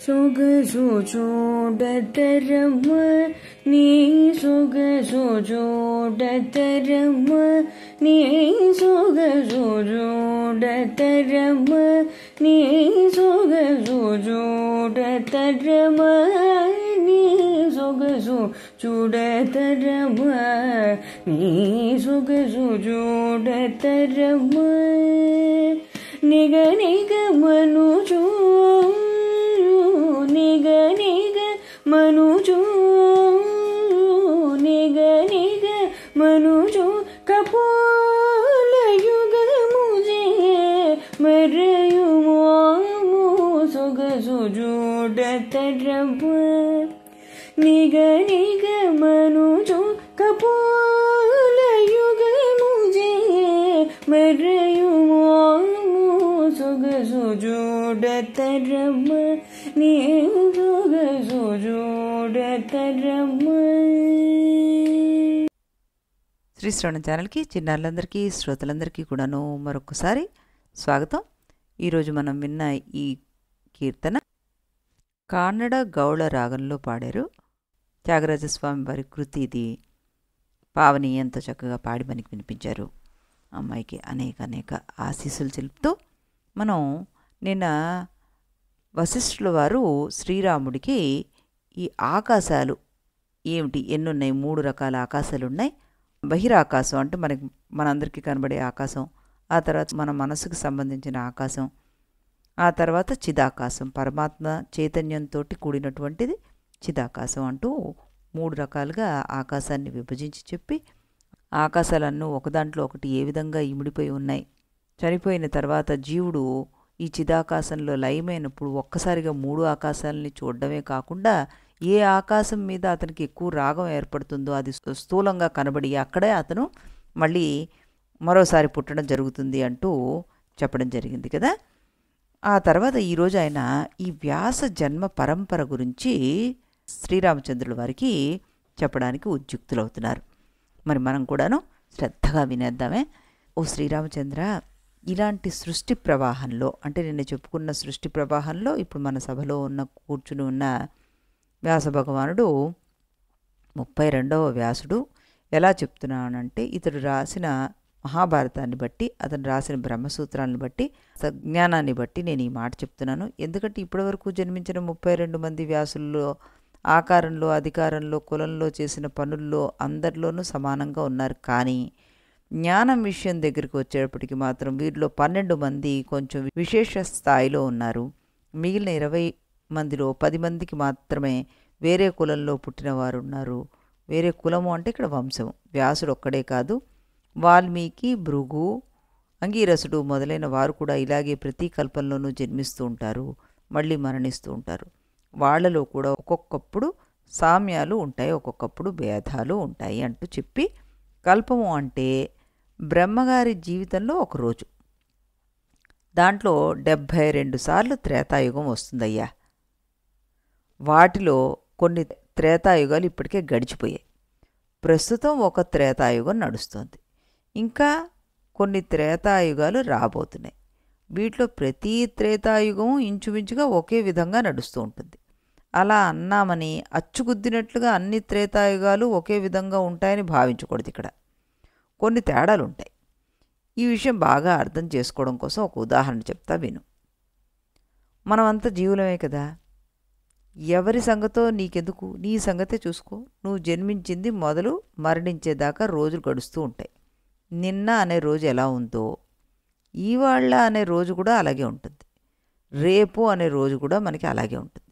సొగసొచోడతరమ్మ నీ సొగసొచోడతరమ్మ నీ సొగసొచోడతరమ్మ నీ సొగసొచోడతరమ్మ నీ సొగసొచోడతరమ్మ నీ సొగసొచోడతరమ్మ నిగ నిగ మనుజో నిగ నిగ మనుజో నిగ నిగ మనుజో కపోల యుగముజే మరయుమోము సొగసొచోడతరమ్మ నిగ నిగ మనుజో కపోల యుగముజే మరయుమోము సొగసొచోడతరమ్మ నీ సొగసొచోడతరమ్మ. శ్రీ శ్రవణ ఛానల్కి చిన్నారులందరికీ శ్రోతలందరికీ కూడాను మరొకసారి స్వాగతం. ఈరోజు మనం విన్న ఈ కీర్తన కాన్నడ గౌళ రాగంలో పాడారు. త్యాగరాజస్వామి వారి కృతి ఇది. పావని ఎంతో చక్కగా పాడి మనకి వినిపించారు. అమ్మాయికి అనేక అనేక ఆశీస్సులు తెలుపుతూ మనం నిన్న వశిష్ఠుల వారు శ్రీరాముడికి ఈ ఆకాశాలు ఏమిటి ఎన్నున్నాయి, 3 రకాల ఆకాశాలు ఉన్నాయి. బహిరాకాశం అంటే మనందరికీ కనబడే ఆకాశం, ఆ తర్వాత మన మనసుకు సంబంధించిన ఆకాశం, ఆ తర్వాత చిదాకాశం పరమాత్మ చైతన్యంతో కూడినటువంటిది చిదాకాశం అంటూ 3 రకాలుగా ఆకాశాన్ని విభజించి చెప్పి ఆకాశాలన్నీ ఒకదాంట్లో ఒకటి ఏ విధంగా ఇమిడిపోయి ఉన్నాయి. చనిపోయిన తర్వాత జీవుడు ఈ చిదాకాశంలో లయమైనప్పుడు ఒక్కసారిగా 3 ఆకాశాలని చూడడమే కాకుండా ఏ ఆకాశం మీద అతనికి ఎక్కువ రాగం ఏర్పడుతుందో అది స్థూలంగా కనబడి అక్కడే అతను మళ్ళీ మరోసారి పుట్టడం జరుగుతుంది అంటూ చెప్పడం జరిగింది కదా. ఆ తర్వాత ఈరోజు ఆయన ఈ వ్యాస జన్మ పరంపర గురించి శ్రీరామచంద్రుల వారికి చెప్పడానికి ఉద్యుక్తులవుతున్నారు. మరి మనం కూడాను శ్రద్ధగా వినేద్దామే. ఓ శ్రీరామచంద్ర, ఇలాంటి సృష్టి ప్రవాహంలో అంటే నిన్న చెప్పుకున్న సృష్టి ప్రవాహంలో ఇప్పుడు మన సభలో కూర్చుని ఉన్న వ్యాస భగవానుడు 32వ వ్యాసుడు ఎలా చెప్తున్నానంటే ఇతడు రాసిన మహాభారతాన్ని బట్టి, అతను రాసిన బ్రహ్మసూత్రాలను బట్టి, సజ్ఞానాన్ని బట్టి నేను ఈ మాట చెప్తున్నాను. ఎందుకంటే ఇప్పటివరకు జన్మించిన 32 మంది వ్యాసుల్లో ఆకారంలో, అధికారంలో, కులంలో, చేసిన పనుల్లో అందరిలోనూ సమానంగా ఉన్నారు. కానీ జ్ఞానం విషయం దగ్గరికి వచ్చేటప్పటికి మాత్రం వీరిలో 12 మంది కొంచెం విశేష స్థాయిలో ఉన్నారు. మిగిలిన 20 మందిలో 10 మందికి మాత్రమే వేరే కులంలో పుట్టిన వారు ఉన్నారు. వేరే కులము అంటే ఇక్కడ వంశం. వ్యాసుడు ఒక్కడే కాదు, వాల్మీకి, భృగు, అంగీరసుడు మొదలైన వారు కూడా ఇలాగే ప్రతి కల్పంలోనూ జన్మిస్తూ ఉంటారు, మళ్ళీ మరణిస్తూ ఉంటారు. వాళ్లలో కూడా ఒక్కొక్కప్పుడు సామ్యాలు ఉంటాయి, ఒక్కొక్కప్పుడు భేదాలు ఉంటాయి అంటూ చెప్పి, కల్పము అంటే బ్రహ్మగారి జీవితంలో ఒక రోజు. దాంట్లో 72 సార్లు త్రేతాయుగం వస్తుందయ్యా. వాటిలో కొన్ని త్రేతాయుగాలు ఇప్పటికే గడిచిపోయాయి. ప్రస్తుతం ఒక త్రేతాయుగం నడుస్తుంది. ఇంకా కొన్ని త్రేతాయుగాలు రాబోతున్నాయి. వీటిలో ప్రతి త్రేతాయుగం ఇంచుమించుగా ఒకే విధంగా నడుస్తూ ఉంటుంది. అలా అన్నామని అచ్చుగుద్దినట్లుగా అన్ని త్రేతాయుగాలు ఒకే విధంగా ఉంటాయని భావించకూడదు. ఇక్కడ కొన్ని తేడాలు ఉంటాయి. ఈ విషయం బాగా అర్థం చేసుకోవడం కోసం ఒక ఉదాహరణ చెప్తా విను. మనమంతా జీవులమే కదా. ఎవరి సంగతో నీకెందుకు, నీ సంగతే చూసుకో. నువ్వు జన్మించింది మొదలు మరణించేదాకా రోజులు గడుస్తూ ఉంటాయి. నిన్న అనే రోజు ఎలా ఉందో ఇవాళ అనే రోజు కూడా అలాగే ఉంటుంది. రేపు అనే రోజు కూడా మనకి అలాగే ఉంటుంది.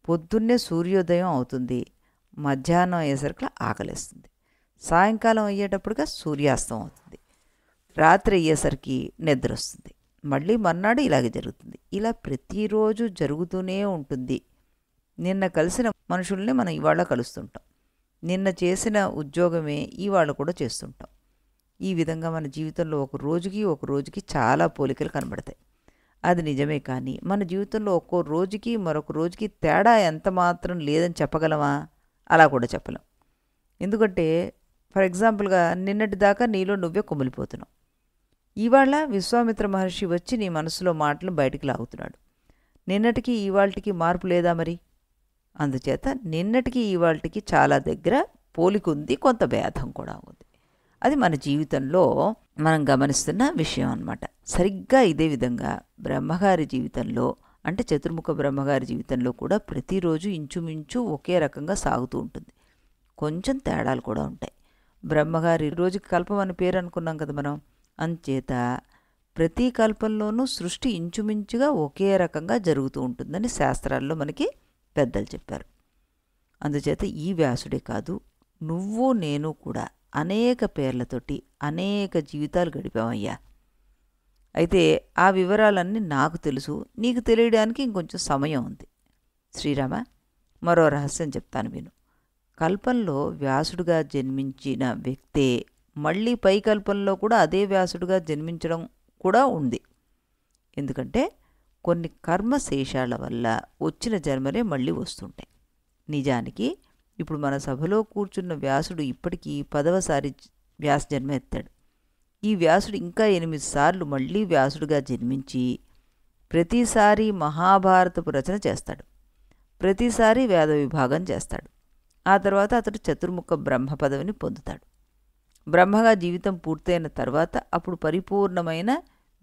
పొద్దున్నే సూర్యోదయం అవుతుంది, మధ్యాహ్నం అయ్యేసరికి ఆకలిస్తుంది, సాయంకాలం అయ్యేటప్పటిగా సూర్యాస్తం అవుతుంది, రాత్రి అయ్యేసరికి నిద్ర వస్తుంది, మళ్ళీ మర్నాడు ఇలాగే జరుగుతుంది. ఇలా ప్రతిరోజు జరుగుతూనే ఉంటుంది. నిన్న కలిసిన మనుషుల్ని మనం ఇవాళ కలుస్తుంటాం, నిన్న చేసిన ఉద్యోగమే ఇవాళ కూడా చేస్తుంటాం. ఈ విధంగా మన జీవితంలో ఒక రోజుకి చాలా పోలికలు కనబడతాయి. అది నిజమే. కానీ మన జీవితంలో ఒక్కో రోజుకి మరొక రోజుకి తేడా ఎంత మాత్రం లేదని చెప్పగలమా? అలా కూడా చెప్పలేం. ఎందుకంటే ఫర్ ఎగ్జాంపుల్గా నిన్నటి దాకా నీలో నువ్వే కుమిలిపోతున్నావు. ఇవాళ విశ్వామిత్ర మహర్షి వచ్చి నీ మనసులో మాటలు బయటికి లాగుతున్నాడు. నిన్నటికి ఇవాళకి మార్పు లేదా మరి? అందుచేత నిన్నటికి ఇవాళకి చాలా దగ్గర పోలిక ఉంది, కొంత భేదం కూడా ఉంది. అది మన జీవితంలో మనం గమనిస్తున్న విషయం అన్నమాట. సరిగ్గా ఇదే విధంగా బ్రహ్మగారి జీవితంలో, అంటే చతుర్ముఖ బ్రహ్మగారి జీవితంలో కూడా ప్రతిరోజు ఇంచుమించు ఒకే రకంగా సాగుతూ ఉంటుంది. కొంచెం తేడాలు కూడా ఉంటాయి. బ్రహ్మగారి రోజుకి కల్పం అని పేరు అనుకున్నాం కదా మనం. అంచేత ప్రతి కల్పంలోనూ సృష్టి ఇంచుమించుగా ఒకే రకంగా జరుగుతూ ఉంటుందని శాస్త్రాల్లో మనకి పెద్దలు చెప్పారు. అందుచేత ఈ వ్యాసుడే కాదు, నువ్వు నేను కూడా అనేక పేర్లతోటి అనేక జీవితాలు గడిపామయ్యా. అయితే ఆ వివరాలన్నీ నాకు తెలుసు, నీకు తెలియడానికి ఇంకొంచెం సమయం ఉంది. శ్రీరామ, మరో రహస్యం చెప్తాను విను. కల్పంలో వ్యాసుడుగా జన్మించిన వ్యక్తే మళ్ళీ పై కల్పంలో కూడా అదే వ్యాసుడుగా జన్మించడం కూడా ఉంది. ఎందుకంటే కొన్ని కర్మశేషాల వల్ల వచ్చిన జన్మలే మళ్ళీ వస్తుంటాయి. నిజానికి ఇప్పుడు మన సభలో కూర్చున్న వ్యాసుడు ఇప్పటికీ 10వసారి వ్యాస జన్మ ఎత్తాడు. ఈ వ్యాసుడు ఇంకా 8 సార్లు మళ్ళీ వ్యాసుడుగా జన్మించి ప్రతిసారి మహాభారతపు రచన చేస్తాడు, ప్రతిసారి వేద విభాగం చేస్తాడు. ఆ తర్వాత అతడు చతుర్ముఖ బ్రహ్మ పదవిని పొందుతాడు. బ్రహ్మగా జీవితం పూర్తయిన తర్వాత అప్పుడు పరిపూర్ణమైన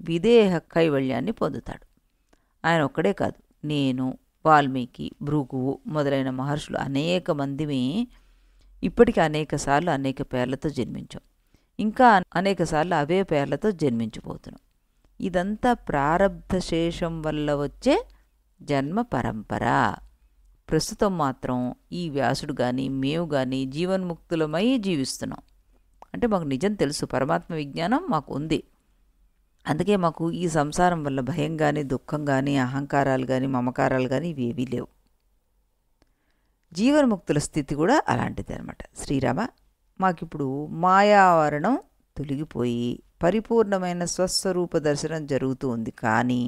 విదేహ కైవల్యాన్ని పొందుతాడు. ఆయన ఒక్కడే కాదు, నేను, వాల్మీకి, భృగువు మొదలైన మహర్షులు అనేక మందిమి ఇప్పటికి అనేక సార్లు అనేక పేర్లతో జన్మించాం. ఇంకా అనేక సార్లు అవే పేర్లతో జన్మించిపోతున్నాం. ఇదంతా ప్రారబ్ధ శేషం వల్ల వచ్చే జన్మ పరంపర. ప్రస్తుతం మాత్రం ఈ వ్యాసుడు కానీ మేము కానీ జీవన్ముక్తులమై జీవిస్తున్నాం. అంటే మాకు నిజం తెలుసు, పరమాత్మ విజ్ఞానం మాకు ఉంది. అందుకే మాకు ఈ సంసారం వల్ల భయం కానీ, దుఃఖం కానీ, అహంకారాలు కానీ, మమకారాలు కానీ ఇవేవీ లేవు. జీవన్ముక్తుల స్థితి కూడా అలాంటిది అనమాట. శ్రీరామ, మాకిప్పుడు మాయావరణం తొలగిపోయి పరిపూర్ణమైన స్వస్వరూప దర్శనం జరుగుతూ ఉంది. కానీ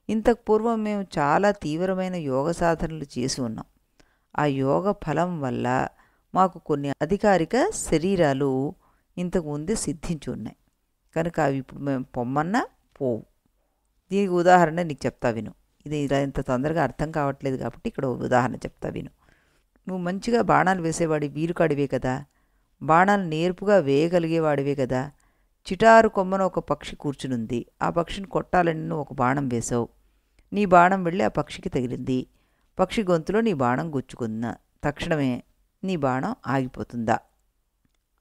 ఇంతకు పూర్వం మేము చాలా తీవ్రమైన యోగ సాధనలు చేసి ఉన్నాం. ఆ యోగ ఫలం వల్ల మాకు కొన్ని అధికారిక శరీరాలు ఇంతకు ముందే సిద్ధించి ఉన్నాయి. కనుక అవి ఇప్పుడు మేము పొమ్మన్నా పోవు. దీనికి ఉదాహరణ నీకు చెప్తా విను. ఇది ఇలా ఇంత తొందరగా అర్థం కావట్లేదు కాబట్టి ఇక్కడ ఉదాహరణ చెప్తా విను. నువ్వు మంచిగా బాణాలు వేసేవాడి వీరుకాడివే కదా, బాణాలు నేర్పుగా వేయగలిగేవాడివే కదా. చిటారు కొమ్మన ఒక పక్షి కూర్చునుంది. ఆ పక్షిని కొట్టాలని నువ్వు ఒక బాణం వేసావు. నీ బాణం వెళ్ళి ఆ పక్షికి తగిలింది. పక్షి గొంతులో నీ బాణం గుచ్చుకున్న తక్షణమే నీ బాణం ఆగిపోతుందా?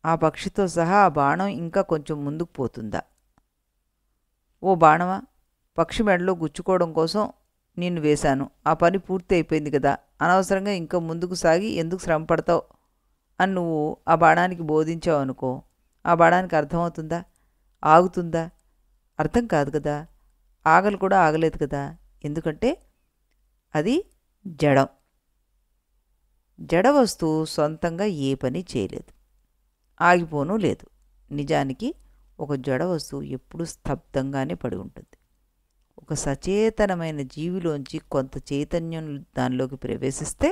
ఆ పక్షితో సహా ఆ బాణం ఇంకా కొంచెం ముందుకు పోతుందా? ఓ బాణమా, పక్షి మెడలో గుచ్చుకోవడం కోసం నిన్ను వేశాను, ఆ పని పూర్తి అయిపోయింది కదా, అనవసరంగా ఇంకా ముందుకు సాగి ఎందుకు శ్రమ పడతావు అని నువ్వు ఆ బాణానికి బోధించావు అనుకో, ఆ బాణానికి అర్థమవుతుందా? ఆగుతుందా? అర్థం కాదు కదా. ఆగలు కూడా ఆగలేదు కదా. ఎందుకంటే అది జడం. జడ వస్తువు సొంతంగా ఏ పని చేయలేదు, ఆగిపోను లేదు. నిజానికి ఒక జడ వస్తువు ఎప్పుడు స్తబ్దంగానే పడి ఉంటుంది. ఒక సచేతనమైన జీవిలోంచి కొంత చైతన్యం దానిలోకి ప్రవేశిస్తే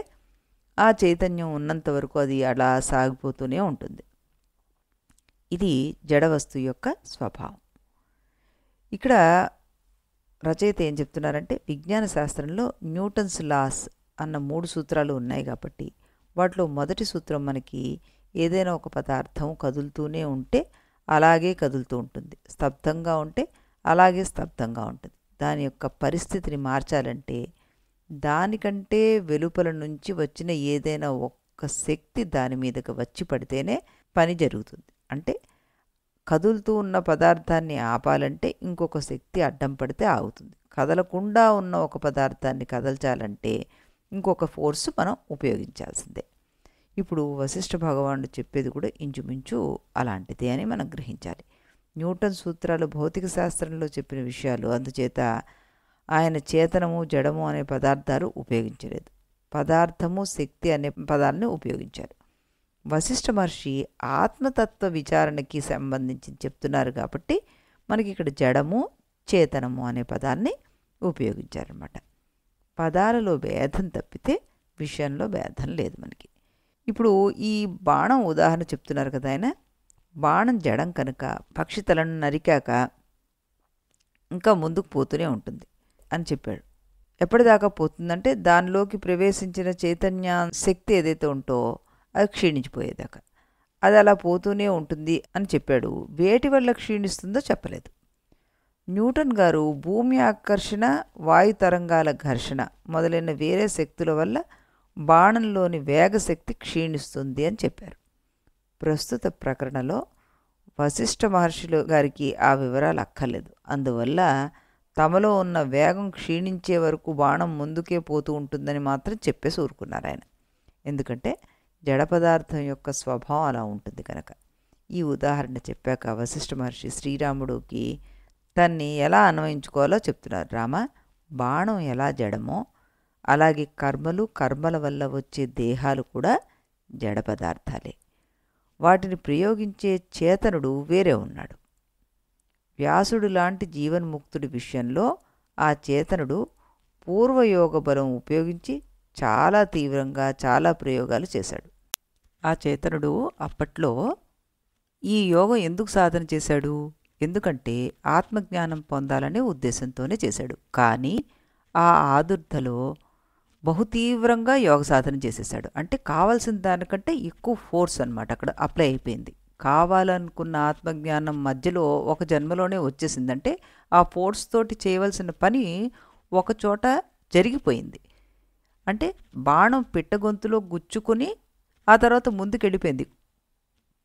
ఆ చైతన్యం ఉన్నంత వరకు అది అలా సాగిపోతూనే ఉంటుంది. ఇది జడ వస్తువు యొక్క స్వభావం. ఇక్కడ రచయిత ఏం చెప్తున్నారంటే, విజ్ఞాన శాస్త్రంలో న్యూటన్స్ లాస్ అన్న 3 సూత్రాలు ఉన్నాయి కాబట్టి వాటిలో మొదటి సూత్రం మనకి ఏదైనా ఒక పదార్థం కదులుతూనే ఉంటే అలాగే కదులుతూ ఉంటుంది, స్తబ్దంగా ఉంటే అలాగే స్తబ్దంగా ఉంటుంది. దాని యొక్క పరిస్థితిని మార్చాలంటే దానికంటే వెలుపల నుంచి వచ్చిన ఏదైనా ఒక్క శక్తి దాని మీదకి వచ్చి పడితేనే పని జరుగుతుంది. అంటే కదులుతూ ఉన్న పదార్థాన్ని ఆపాలంటే ఇంకొక శక్తి అడ్డం పడితే ఆగుతుంది. కదలకుండా ఉన్న ఒక పదార్థాన్ని కదల్చాలంటే ఇంకొక ఫోర్స్ మనం ఉపయోగించాల్సిందే. ఇప్పుడు వశిష్ఠ భగవానుడు చెప్పేది కూడా ఇంచుమించు అలాంటిదే అని మనం గ్రహించాలి. న్యూటన్ సూత్రాలు భౌతిక శాస్త్రంలో చెప్పిన విషయాలు. అందుచేత ఆయన చేతనము, జడము అనే పదార్థాలు ఉపయోగించలేదు, పదార్థము, శక్తి అనే పదాలని ఉపయోగించారు. వశిష్ఠ మహర్షి ఆత్మతత్వ విచారణకి సంబంధించి చెప్తున్నారు కాబట్టి మనకి ఇక్కడ జడము, చేతనము అనే పదాన్ని ఉపయోగించారన్నమాట. పదాలలో భేదం తప్పితే విషయంలో భేదం లేదు మనకి. ఇప్పుడు ఈ బాణం ఉదాహరణ చెప్తున్నారు కదా ఆయన. బాణం జడం కనుక పక్షి తలను నరికాక ఇంకా ముందుకు పోతూనే ఉంటుంది అని చెప్పాడు. ఎప్పటిదాకా పోతుందంటే దానిలోకి ప్రవేశించిన చైతన్య శక్తి ఏదైతే ఉంటో అది క్షీణించిపోయేదాకా. అది అలా పోతూనే ఉంటుంది అని చెప్పాడు. వేటి వల్ల క్షీణిస్తుందో చెప్పలేదు. న్యూటన్ గారు భూమి ఆకర్షణ, వాయు తరంగాల ఘర్షణ మొదలైన వేరే శక్తుల వల్ల బాణంలోని వేగశక్తి క్షీణిస్తుంది అని చెప్పారు. ప్రస్తుత ప్రకరణలో వశిష్ఠ మహర్షులు గారికి ఆ వివరాలు అక్కర్లేదు. అందువల్ల తమలో ఉన్న వేగం క్షీణించే వరకు బాణం ముందుకే పోతూ ఉంటుందని మాత్రం చెప్పేసి ఊరుకున్నారు ఆయన. ఎందుకంటే జడ పదార్థం యొక్క స్వభావం అలా ఉంటుంది కనుక. ఈ ఉదాహరణ చెప్పాక వశిష్ఠ మహర్షి శ్రీరాముడికి దాన్ని ఎలా అన్వయించుకోవాలో చెప్తున్నారు. రామ, బాణం ఎలా జడమో అలాగే కర్మలు, కర్మల వల్ల వచ్చే దేహాలు కూడా జడ పదార్థాలే. వాటిని ప్రయోగించే చేతనుడు వేరే ఉన్నాడు. వ్యాసుడు లాంటి జీవన్ముక్తుడి విషయంలో ఆ చేతనుడు పూర్వయోగ బలం ఉపయోగించి చాలా తీవ్రంగా చాలా ప్రయోగాలు చేశాడు. ఆ చేతనుడు అప్పట్లో ఈ యోగం ఎందుకు సాధన చేశాడు? ఎందుకంటే ఆత్మజ్ఞానం పొందాలనే ఉద్దేశంతోనే చేశాడు. కానీ ఆ ఆదుర్ధలో బహుతీవ్రంగా యోగ సాధన చేసేసాడు. అంటే కావాల్సిన దానికంటే ఎక్కువ ఫోర్స్ అన్నమాట అక్కడ అప్లై అయిపోయింది. కావాలనుకున్న ఆత్మజ్ఞానం మధ్యలో ఒక జన్మలోనే వచ్చేసిందంటే ఆ ఫోర్స్ తోటి చేయవలసిన పని ఒకచోట జరిగిపోయింది. అంటే బాణం పిట్ట గొంతులో గుచ్చుకుని ఆ తర్వాత ముందుకు వెళ్ళిపోయింది.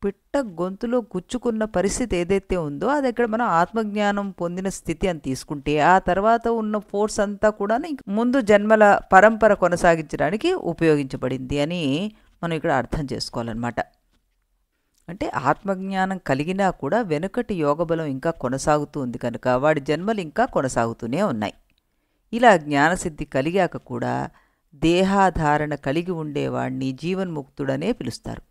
పిట్ట గొంతులో గుచ్చుకున్న పరిస్థితి ఏదైతే ఉందో అది ఇక్కడ మనం ఆత్మజ్ఞానం పొందిన స్థితి అని తీసుకుంటే ఆ తర్వాత ఉన్న ఫోర్స్ అంతా కూడా ముందు జన్మల పరంపర కొనసాగించడానికి ఉపయోగించబడింది అని మనం ఇక్కడ అర్థం చేసుకోవాలన్నమాట. అంటే ఆత్మజ్ఞానం కలిగినా కూడా వెనుకటి యోగబలం ఇంకా కొనసాగుతూ ఉంది కనుక వాడి జన్మలు ఇంకా కొనసాగుతూనే ఉన్నాయి. ఇలా జ్ఞానసిద్ధి కలిగాక కూడా దేహాధారణ కలిగి ఉండేవాడిని జీవన్ముక్తుడనే పిలుస్తారు.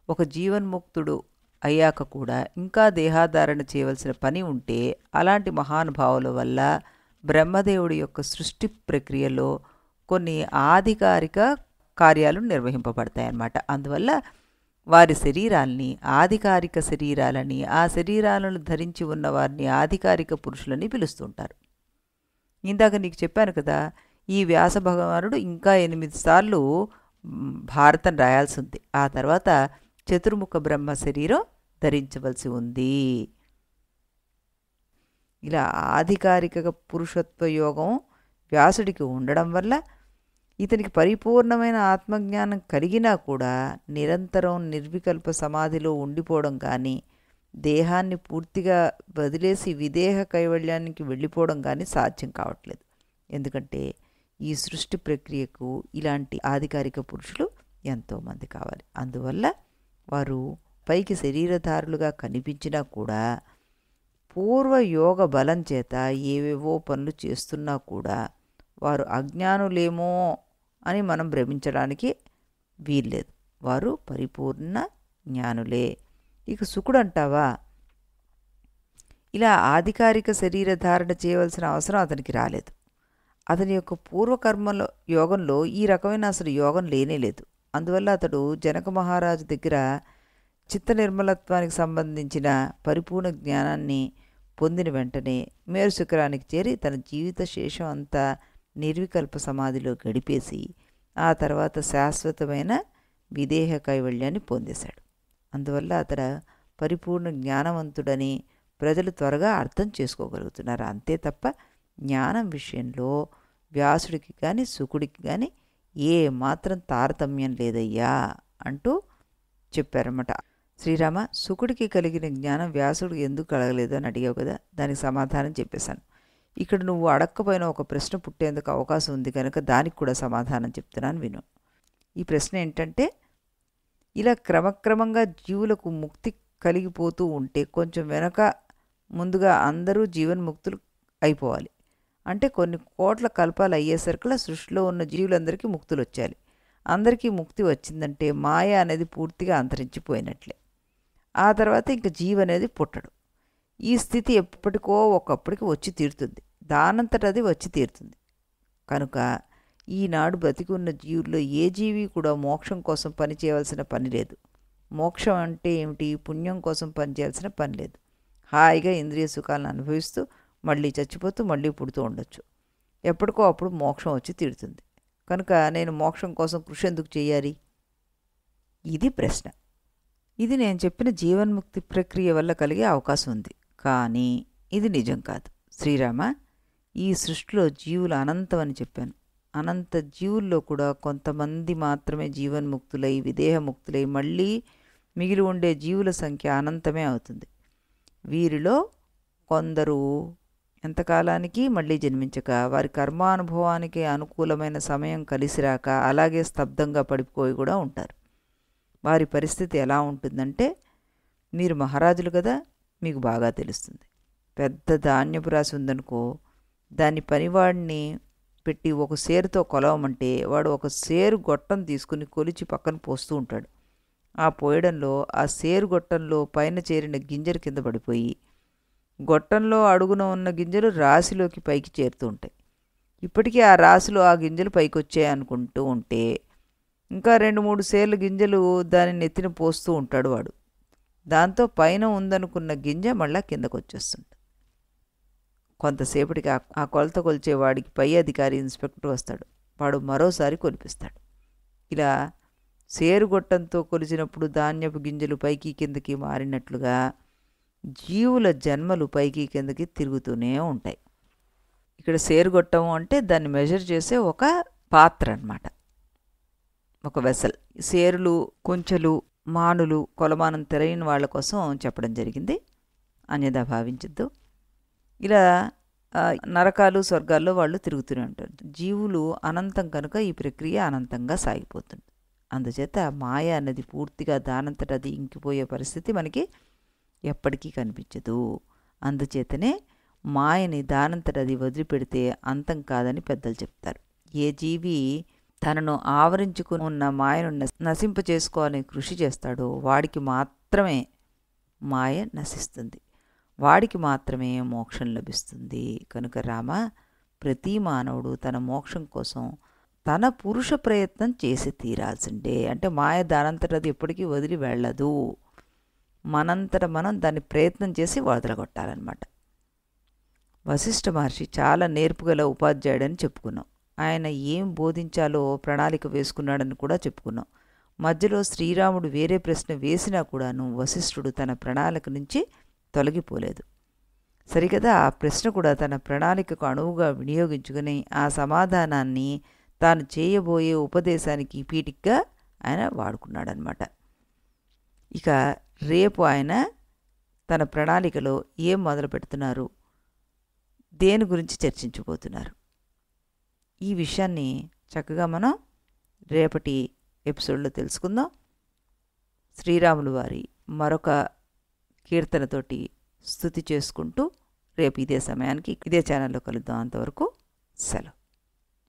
ఒక జీవన్ముక్తుడు అయ్యాక కూడా ఇంకా దేహాధారణ చేయవలసిన పని ఉంటే అలాంటి మహానుభావుల వల్ల బ్రహ్మదేవుడి యొక్క సృష్టి ప్రక్రియలో కొన్ని ఆధికారిక కార్యాలు నిర్వహింపబడతాయన్నమాట. అందువల్ల వారి శరీరాల్ని ఆధికారిక శరీరాలని, ఆ శరీరాలను ధరించి ఉన్న వారిని ఆధికారిక పురుషులని పిలుస్తుంటారు. ఇందాక నీకు చెప్పాను కదా, ఈ వ్యాస భగవానుడు ఇంకా 8 సార్లు భారతం రాయాల్సి ఉంది. ఆ తర్వాత చతుర్ముఖ బ్రహ్మ శరీరం ధరించవలసి ఉంది. ఇలా ఆధికారిక పురుషత్వ యోగం వ్యాసుడికి ఉండడం వల్ల ఇతనికి పరిపూర్ణమైన ఆత్మజ్ఞానం కలిగినా కూడా నిరంతరం నిర్వికల్ప సమాధిలో ఉండిపోవడం కానీ, దేహాన్ని పూర్తిగా వదిలేసి విదేహ కైవల్యానికి వెళ్ళిపోవడం కానీ సాధ్యం కావట్లేదు. ఎందుకంటే ఈ సృష్టి ప్రక్రియకు ఇలాంటి ఆధికారిక పురుషులు ఎంతోమంది కావాలి. అందువల్ల వారు పైకి శరీరధారులుగా కనిపించినా కూడా పూర్వయోగ బలం చేత ఏవేవో పనులు చేస్తున్నా కూడా వారు అజ్ఞానులేమో అని మనం భ్రమించడానికి వీల్లేదు. వారు పరిపూర్ణ జ్ఞానులే. ఇక శుకుడు అంటావా, ఇలా ఆధికారిక శరీరధారణ చేయవలసిన అవసరం అతనికి రాలేదు. అతని యొక్క పూర్వకర్మలో యోగంలో ఈ రకమైన అసలు యోగం లేనేలేదు. అందువల్ల అతడు జనక మహారాజు దగ్గర చిత్త నిర్మలత్వానికి సంబంధించిన పరిపూర్ణ జ్ఞానాన్ని పొందిన వెంటనే మేరు శిఖరానికి చేరి తన జీవిత శేషం అంతా నిర్వికల్ప సమాధిలో గడిపేసి ఆ తర్వాత శాశ్వతమైన విదేహ కైవల్యాన్ని పొందేశాడు. అందువల్ల అతడు పరిపూర్ణ జ్ఞానవంతుడని ప్రజలు త్వరగా అర్థం చేసుకోగలుగుతున్నారు. అంతే తప్ప జ్ఞానం విషయంలో వ్యాసుడికి కానీ శుకుడికి కానీ ఏ మాత్రం తారతమ్యం లేదయ్యా అంటూ చెప్పారన్నమాట. శ్రీరామ, శుకుడికి కలిగిన జ్ఞానం వ్యాసుడికి ఎందుకు కలగలేదు అని అడిగావు కదా, దానికి సమాధానం చెప్పేశాను. ఇక్కడ నువ్వు అడక్కపోయిన ఒక ప్రశ్న పుట్టేందుకు అవకాశం ఉంది కనుక దానికి కూడా సమాధానం చెప్తున్నాను, విను. ఈ ప్రశ్న ఏంటంటే, ఇలా క్రమక్రమంగా జీవులకు ముక్తి కలిగిపోతూ ఉంటే కొంచెం వెనక ముందుగా అందరూ జీవన్ముక్తులు అయిపోవాలి. అంటే కొన్ని కోట్ల కల్పాలు అయ్యేసరికల్లా సృష్టిలో ఉన్న జీవులందరికీ ముక్తులు వచ్చాయి. అందరికీ ముక్తి వచ్చిందంటే మాయ అనేది పూర్తిగా అంతరించిపోయినట్లే. ఆ తర్వాత ఇంక జీవి అనేది పుట్టడు. ఈ స్థితి ఎప్పటికో ఒకప్పటికి వచ్చి తీరుతుంది, దానంతట అది వచ్చి తీరుతుంది. కనుక ఈనాడు బతికి ఉన్న జీవుల్లో ఏ జీవి కూడా మోక్షం కోసం పని చేయవలసిన పని లేదు. మోక్షం అంటే ఏమిటి? పుణ్యం కోసం పనిచేయాల్సిన పని లేదు. హాయిగా ఇంద్రియ సుఖాలను అనుభవిస్తూ మళ్ళీ చచ్చిపోతూ మళ్ళీ పుడుతూ ఉండొచ్చు. ఎప్పటికో అప్పుడు మోక్షం వచ్చి తీరుతుంది. కనుక నేను మోక్షం కోసం కృషి ఎందుకు చేయాలి? ఇది ప్రశ్న. ఇది నేను చెప్పిన జీవన్ముక్తి ప్రక్రియ వల్ల కలిగే అవకాశం ఉంది. కానీ ఇది నిజం కాదు. శ్రీరామ, ఈ సృష్టిలో జీవులు అనంతం అని చెప్పాను. అనంత జీవుల్లో కూడా కొంతమంది మాత్రమే జీవన్ముక్తులై విదేహముక్తులై మళ్ళీ మిగిలి ఉండే జీవుల సంఖ్య అనంతమే అవుతుంది. వీరిలో కొందరు ఎంతకాలానికి మళ్ళీ జన్మించక వారి కర్మానుభవానికి అనుకూలమైన సమయం కలిసిరాక అలాగే స్తబ్దంగా పడిపోయి కూడా ఉంటారు. వారి పరిస్థితి ఎలా ఉంటుందంటే, మీరు మహారాజులు కదా, మీకు బాగా తెలుస్తుంది. పెద్ద ధాన్యపు రాశి ఉందనుకో, దాని పనివాడిని పెట్టి ఒక సేరుతో కొలవమంటే వాడు ఒక సేరు గొట్టం తీసుకుని కొలిచి పక్కన పోస్తూ ఉంటాడు. ఆ పోయడంలో ఆ సేరు గొట్టంలో పైన చేరిన గింజలు కింద పడిపోయి గొట్టంలో అడుగున ఉన్న గింజలు రాశిలోకి పైకి చేరుతూ ఉంటాయి. ఇప్పటికీ ఆ రాశిలో ఆ గింజలు పైకి వచ్చాయి అనుకుంటూ ఉంటే ఇంకా 2-3 సేర్లు గింజలు దాని నెత్తిన పోస్తూ ఉంటాడు వాడు. దాంతో పైన ఉందనుకున్న గింజ మళ్ళా కిందకు వచ్చేస్తుంది. కొంతసేపటికి ఆ కొలత కొలిచేవాడికి పై అధికారి ఇన్స్పెక్టర్ వస్తాడు. వాడు మరోసారి కొలిపిస్తాడు. ఇలా సేరుగొట్టంతో కొలిచినప్పుడు ధాన్యపు గింజలు పైకి కిందకి మారినట్లుగా జీవుల జన్మలు పైకి కిందకి తిరుగుతూనే ఉంటాయి. ఇక్కడ సేరుగొట్టం అంటే దాన్ని మెజర్ చేసే ఒక పాత్ర అన్నమాట, ఒక వెసల్. సేరులు, కొంచెలు, మానులు కొలమానం తెరైన వాళ్ళ కోసం చెప్పడం జరిగింది, అన్యదా భావించద్దు. ఇలా నరకాలు స్వర్గాల్లో వాళ్ళు తిరుగుతూనే ఉంటారు. జీవులు అనంతం కనుక ఈ ప్రక్రియ అనంతంగా సాగిపోతుంది. అందుచేత మాయ అన్నది పూర్తిగా దానంతట అది ఇంకిపోయే పరిస్థితి మనకి ఎప్పటికీ కనిపించదు. అందుచేతనే మాయని దానంతట అది వదిలిపెడితే అంతం కాదని పెద్దలు చెప్తారు. ఏ జీవి తనను ఆవరించుకుని ఉన్న మాయను నశింపచేసుకోవాలని కృషి చేస్తాడో వాడికి మాత్రమే మాయ నశిస్తుంది, వాడికి మాత్రమే మోక్షం లభిస్తుంది. కనుక రామ, ప్రతి మానవుడు తన మోక్షం కోసం తన పురుష ప్రయత్నం చేసి తీరాల్సిందే. అంటే మాయ దానంతట అది ఎప్పటికీ వదిలి వెళ్ళదు. మనంతట మనం దాన్ని ప్రయత్నం చేసి వదలగొట్టాలన్నమాట. వశిష్ఠ మహర్షి చాలా నేర్పుగల ఉపాధ్యాయుడని చెప్పుకున్నాం. ఆయన ఏం బోధించాలో ప్రణాళిక వేసుకున్నాడని కూడా చెప్పుకున్నాం. మధ్యలో శ్రీరాముడు వేరే ప్రశ్న వేసినా కూడాను వశిష్ఠుడు తన ప్రణాళిక నుంచి తొలగిపోలేదు. సరికదా ఆ ప్రశ్న కూడా తన ప్రణాళికకు అణువుగా వినియోగించుకుని ఆ సమాధానాన్ని తాను చేయబోయే ఉపదేశానికి పీఠికగా ఆయన వాడుకున్నాడనమాట. ఇక రేపు ఆయన తన ప్రణాళికలో ఏం మొదలు పెడుతున్నారు, దేని గురించి చర్చించబోతున్నారు, ఈ విషయాన్ని చక్కగా మనం రేపటి ఎపిసోడ్లో తెలుసుకుందాం. శ్రీరాములు వారి మరొక కీర్తనతోటి స్తుతి చేసుకుంటూ రేపు ఇదే సమయానికి ఇదే ఛానల్లో కలుద్దాం. అంతవరకు సెలవు.